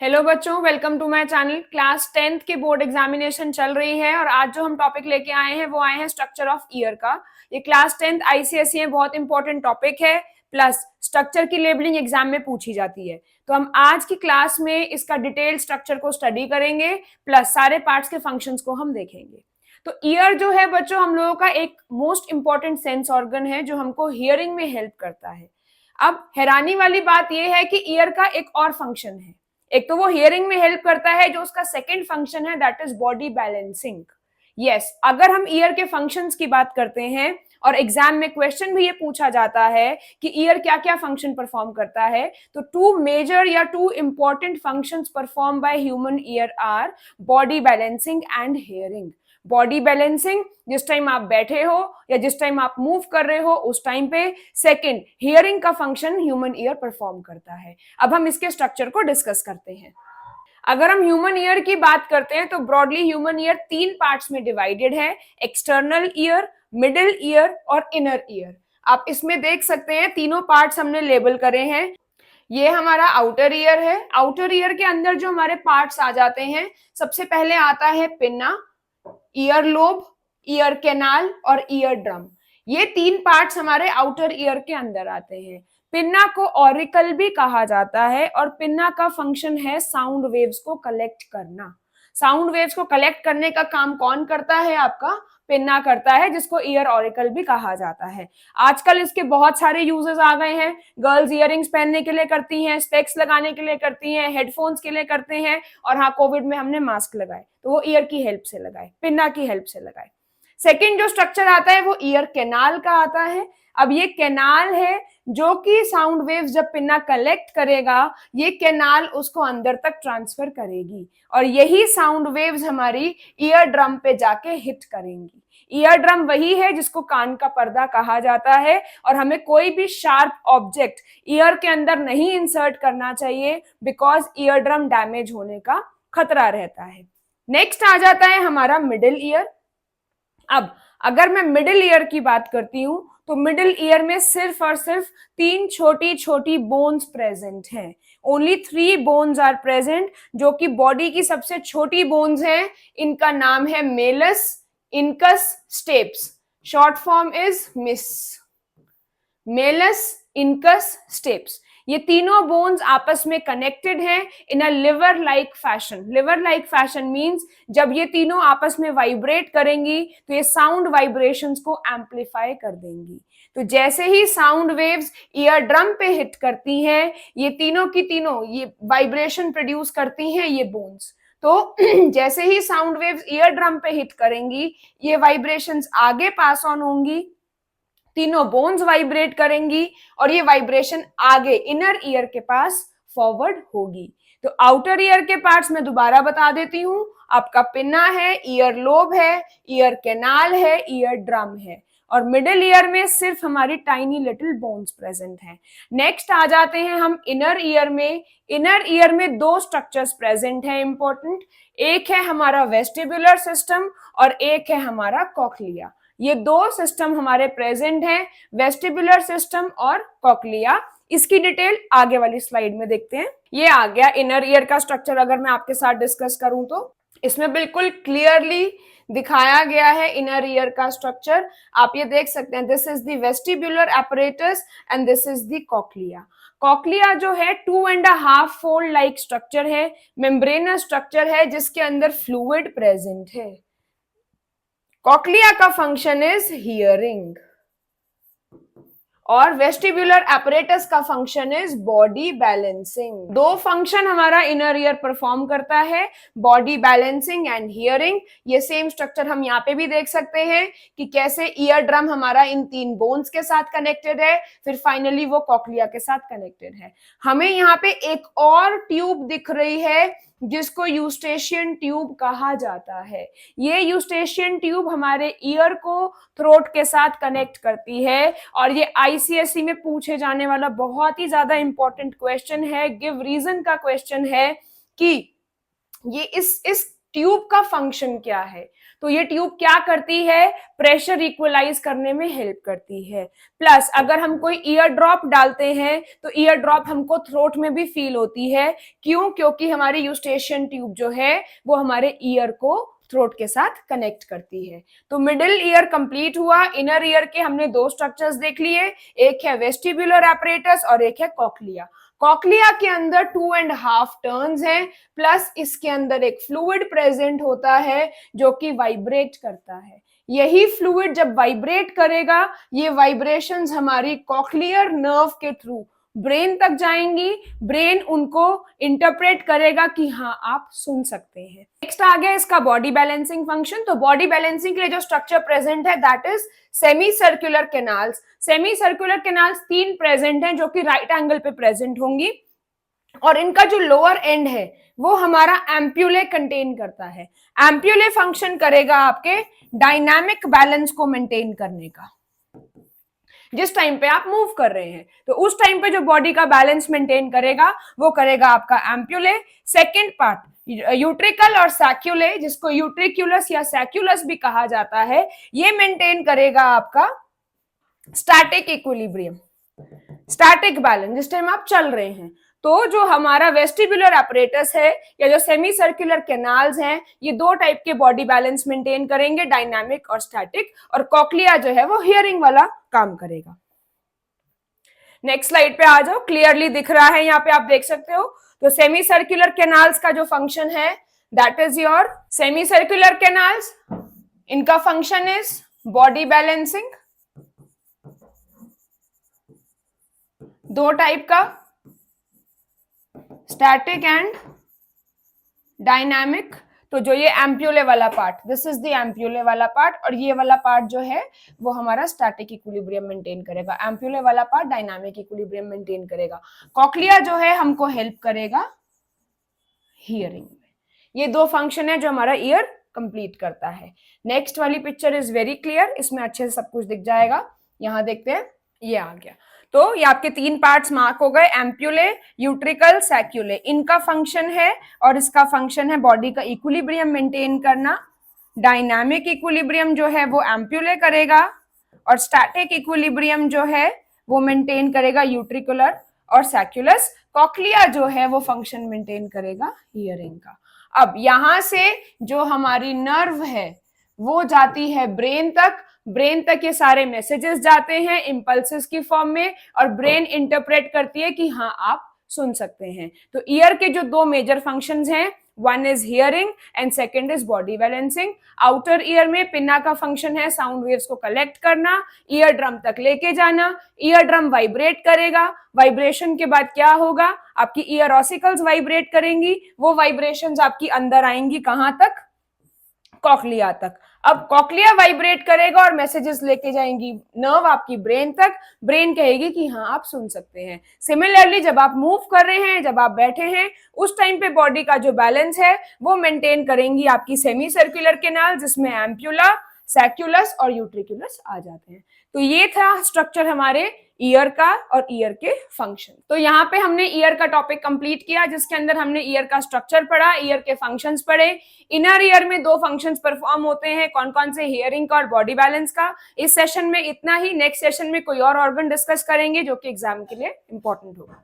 Hello बच्चों, welcome to my channel. Class 10th के board examination चल रही है और आज जो हम टॉपिक लेके आए हैं वो आए हैं स्ट्रक्चर ऑफ ईयर का। ये क्लास 10th आईसीएसई में बहुत इंपॉर्टेंट टॉपिक है, प्लस स्ट्रक्चर की लेबलिंग एग्जाम में पूछी जाती है। तो हम आज की क्लास में इसका डिटेल स्ट्रक्चर को स्टडी करेंगे, प्लस सारे पार्ट्स के फंक्शंस को हम देखेंगे। तो ईयर जो है बच्चों हम लोगों का एक मोस्ट इंपॉर्टेंट सेंस ऑर्गन है जो हमको हियरिंग में हेल्प करता है। अब हैरानी वाली बात यह है कि ईयर का एक और फंक्शन है। एक तो वो हियरिंग में हेल्प करता है, जो उसका सेकंड फंक्शन है that is body balancing. Yes, अगर हम ईयर के फंक्शंस की बात करते हैं और एग्जाम में क्वेश्चन भी ये पूछा जाता है कि ईयर क्या क्या फंक्शन परफॉर्म करता है, तो टू मेजर या two important functions perform by human ear our body balancing and hearing. Body balancing जिस टाइम आप बैठे हो या जिस टाइम आप मूव कर रहे हो उस टाइम पे। सेकंड, हियरिंग का फंक्शन ह्यूमन ईयर परफॉर्म करता है। अब हम इसके स्ट्रक्चर को डिस्कस करते हैं। अगर हम ह्यूमन ईयर की बात करते हैं तो ब्रॉडली ह्यूमन ईयर 3 पार्ट्स में डिवाइडेड है, एक्सटर्नल ईयर, मिडिल ईयर और इनर ईयर। आप इसमें देख सकते हैं तीनों पार्ट्स हमने लेबल करे हैं। ये हमारा आउटर ईयर है। आउटर ईयर के अंदर जो हमारे पार्ट्स आ जाते हैं, सबसे पहले आता है pinna, ear lobe, ear canal और ईयर ड्रम। ये 3 पार्ट्स हमारे आउटर ईयर के अंदर आते हैं। पिन्ना को ऑरिकल भी कहा जाता है और पिन्ना का फंक्शन है साउंड वेव्स को कलेक्ट करना। साउंड वेव्स को कलेक्ट करने का काम कौन करता है? आपका पिन्ना करता है, जिसको ईयर ऑरिकल भी कहा जाता है। आजकल इसके बहुत सारे यूजेस आ गए हैं। गर्ल्स इयरिंग्स पहनने के लिए करती हैं, स्पेक्स लगाने के लिए करती हैं, हेडफोन्स के लिए करते हैं, और हाँ, कोविड में हमने मास्क लगाए तो वो ईयर की हेल्प से लगाए, पिन्ना की हेल्प से लगाए। सेकेंड जो स्ट्रक्चर आता है वो ईयर कैनाल का आता है। अब ये कैनाल है जो कि साउंड वेव्स जब पिन्ना कलेक्ट करेगा, ये कैनाल उसको अंदर तक ट्रांसफर करेगी और यही साउंड वेव्स हमारी ईयर ड्रम पे जाके हिट करेंगी। ईयर ड्रम वही है जिसको कान का पर्दा कहा जाता है और हमें कोई भी शार्प ऑब्जेक्ट ईयर के अंदर नहीं इंसर्ट करना चाहिए, बिकॉज ईयर ड्रम डैमेज होने का खतरा रहता है। नेक्स्ट आ जाता है हमारा मिडिल ईयर। अब अगर मैं मिडिल ईयर की बात करती हूं तो मिडिल ईयर में सिर्फ और सिर्फ 3 छोटी छोटी बोन्स प्रेजेंट हैं। ओनली 3 बोन्स आर प्रेजेंट, जो कि बॉडी की सबसे छोटी बोन्स हैं। इनका नाम है malleus, incus, stapes. Short form is MIS. Malleus, incus, stapes, ये तीनों बोन्स आपस में कनेक्टेड हैं in a lever like fashion. Lever like fashion means जब ये तीनों आपस में वाइब्रेट करेंगी तो ये साउंड वाइब्रेशंस को एम्पलीफाई कर देंगी। तो जैसे ही साउंड वेव्स ईयर ड्रम पे हिट करती हैं, ये तीनों की तीनों ये वाइब्रेशन प्रोड्यूस करती हैं, ये बोन्स। तो जैसे ही साउंड वेव्स ईयर ड्रम पे हिट करेंगी, ये वाइब्रेशंस आगे पास ऑन होंगी, तीनों बोन्स वाइब्रेट करेंगी और ये वाइब्रेशन आगे इनर ईयर के पास फॉरवर्ड होगी। तो आउटर ईयर के पार्ट्स में दोबारा बता देती हूं, आपका पिन्ना है, ईयर लोब है, ईयर कैनाल है, ईयर ड्रम है, और मिडिल ईयर में सिर्फ हमारी टाइनी लिटिल बोन्स प्रेजेंट हैं। नेक्स्ट आ जाते हैं हम इनर ईयर में। इनर ईयर में 2 स्ट्रक्चर्स प्रेजेंट हैं इंपॉर्टेंट। एक है हमारा वेस्टिबुलर सिस्टम और एक है हमारा कॉक्लिया। ये 2 सिस्टम हमारे प्रेजेंट हैं, वेस्टिबुलर सिस्टम और कॉक्लिया। इसकी डिटेल आगे वाली स्लाइड में देखते हैं। ये आ गया इनर ईयर का स्ट्रक्चर। अगर मैं आपके साथ डिस्कस करूं तो इसमें बिल्कुल क्लियरली दिखाया गया है इनर ईयर का स्ट्रक्चर। आप ये देख सकते हैं, this is the vestibular apparatus and this is the cochlea. Cochlea जो है 2.5 फोल्ड लाइक स्ट्रक्चर है, मेम्ब्रेनस स्ट्रक्चर है जिसके अंदर फ्लूइड प्रेजेंट है। कॉक्लिया का फंक्शन इज हियरिंग और वेस्टिबुलर apparatus का function is body balancing. 2 function हमारा इनर ईयर परफॉर्म करता है, बॉडी बैलेंसिंग एंड हियरिंग। ये सेम स्ट्रक्चर हम यहाँ पे भी देख सकते हैं कि कैसे ईयर ड्रम हमारा इन 3 बोन्स के साथ कनेक्टेड है, फिर फाइनली वो कॉक्लिया के साथ कनेक्टेड है। हमें यहाँ पे एक और ट्यूब दिख रही है जिसको यूस्टेशियन ट्यूब कहा जाता है। ये यूस्टेशियन ट्यूब हमारे ईयर को थ्रोट के साथ कनेक्ट करती है और ये आईसीएसई में पूछे जाने वाला बहुत ही ज्यादा इंपॉर्टेंट क्वेश्चन है, गिव रीजन का क्वेश्चन है कि ये इस ट्यूब का फंक्शन क्या है? तो ये ट्यूब क्या करती है? प्रेशर इक्वलाइज करने में हेल्प करती है। प्लस अगर हम कोई ईयर ड्रॉप डालते हैं तो ईयर ड्रॉप हमको थ्रोट में भी फील होती है। क्यों? क्योंकि हमारी यूस्टेशियन ट्यूब जो है वो हमारे ईयर को थ्रोट के साथ कनेक्ट करती है। तो मिडिल ईयर कंप्लीट हुआ। इनर ईयर के हमने दो स्ट्रक्चर्स देख लिए, एक है वेस्टिबुलर एपरेटस और एक है कॉक्लिया। कॉक्लिया के अंदर 2.5 टर्न्स हैं, प्लस इसके अंदर एक फ्लूइड प्रेजेंट होता है जो कि वाइब्रेट करता है। यही फ्लूइड जब वाइब्रेट करेगा, ये वाइब्रेशंस हमारी कॉक्लियर नर्व के थ्रू ब्रेन तक जाएंगी। ब्रेन उनको इंटरप्रेट करेगा कि हाँ आप सुन सकते हैं। नेक्स्ट आ गया इसका बॉडी बैलेंसिंग फंक्शन। तो बॉडी बैलेंसिंग के लिए जो स्ट्रक्चर प्रेजेंट है that is semi circular canals. Semi circular canals 3 present हैं जो कि राइट एंगल पे प्रेजेंट होंगी, और इनका जो लोअर एंड है वो हमारा एम्प्यूले कंटेन करता है। एम्प्यूले फंक्शन करेगा आपके डायनामिक बैलेंस को मेंटेन करने का। जिस टाइम पे आप मूव कर रहे हैं तो उस टाइम पे जो बॉडी का बैलेंस मेंटेन करेगा वो करेगा आपका एम्प्यूले। सेकेंड पार्ट यूट्रिकल और सैक्यूले, जिसको यूट्रिक्यूलस या सैक्यूलस भी कहा जाता है, ये मेंटेन करेगा आपका स्टैटिक इक्विलिब्रियम, स्टैटिक बैलेंस जिस टाइम आप चल रहे हैं। तो जो हमारा वेस्टिबुलर एपरेटस है या जो सेमी सर्कुलर कैनाल्स हैं, ये दो टाइप के बॉडी बैलेंस मेंटेन करेंगे, डायनामिक और स्टैटिक। और कॉक्लिया जो है वो हियरिंग वाला काम करेगा। नेक्स्ट स्लाइड पे आ जाओ, क्लियरली दिख रहा है, यहाँ पे आप देख सकते हो। तो सेमी सर्कुलर कैनाल्स का जो फंक्शन है that is your semi circular canals, इनका फंक्शन इज बॉडी बैलेंसिंग। दो टाइप का, स्टैटिक एंड डायनामिक। तो जो ये एम्प्यूले वाला पार्ट, दिस इज द एम्प्यूले वाला पार्ट, और ये वाला पार्ट जो है वो हमारा स्टैटिक इक्विलिब्रियम मेंटेन करेगा। एम्प्यूले वाला पार्ट डायनामिक इक्विलिब्रियम मेंटेन करेगा। कॉक्लिया जो है हमको हेल्प करेगा हियरिंग में। ये दो फंक्शन है जो हमारा ईयर कंप्लीट करता है। नेक्स्ट वाली पिक्चर इज वेरी क्लियर, इसमें अच्छे से सब कुछ दिख जाएगा। यहां देखते हैं, ये आ गया। तो ये आपके 3 पार्ट्स मार्क हो गए, एम्प्यूले, यूट्रिकल, सैक्यूले। इनका फंक्शन है और इसका फंक्शन है बॉडी का इक्विलिब्रियम मेंटेन करना। डायनामिक इक्विलिब्रियम जो है वो एम्प्यूले करेगा, और स्टैटिक इक्विलिब्रियम जो है वो मेंटेन करेगा यूट्रिकुलर और सैक्यूलस। कॉक्लिया जो है वो फंक्शन मेंटेन करेगा हियरिंग का। अब यहां से जो हमारी नर्व है वो जाती है ब्रेन तक। ब्रेन तक ये सारे मैसेजेस जाते हैं इंपल्सेस की फॉर्म में, और ब्रेन इंटरप्रेट करती है कि हाँ आप सुन सकते हैं। तो ईयर के जो दो मेजर फंक्शंस हैं, one is hearing and second is body balancing. Outer ear में पिन्ना का फंक्शन है साउंड वेव्स को कलेक्ट करना, ईयर ड्रम तक लेके जाना। ईयर ड्रम वाइब्रेट करेगा, वाइब्रेशन के बाद क्या होगा, आपकी ईयर ऑसिकल्स वाइब्रेट करेंगी। वो वाइब्रेशंस आपकी अंदर आएंगी, कहां तक, कॉक्लिया तक। अब कॉक्लिया वाइब्रेट करेगा और मैसेजेस लेके जाएंगी नर्व आपकी ब्रेन तक। ब्रेन कहेगी कि हाँ आप सुन सकते हैं। सिमिलरली जब आप मूव कर रहे हैं, जब आप बैठे हैं, उस टाइम पे बॉडी का जो बैलेंस है वो मेंटेन करेंगी आपकी सेमी सर्कुलर कैनाल, जिसमें एम्प्यूला, सैक्यूलस और यूट्रिकुलस आ जाते हैं। तो ये था स्ट्रक्चर हमारे ईयर का और ईयर के फंक्शन। तो यहाँ पे हमने ईयर का टॉपिक कंप्लीट किया, जिसके अंदर हमने ईयर का स्ट्रक्चर पढ़ा, ईयर के फंक्शंस पढ़े। इनर ईयर में 2 फंक्शंस परफॉर्म होते हैं, कौन कौन से, हियरिंग का और बॉडी बैलेंस का। इस सेशन में इतना ही। नेक्स्ट सेशन में कोई और ऑर्गन डिस्कस करेंगे जो कि एग्जाम के लिए इंपॉर्टेंट होगा।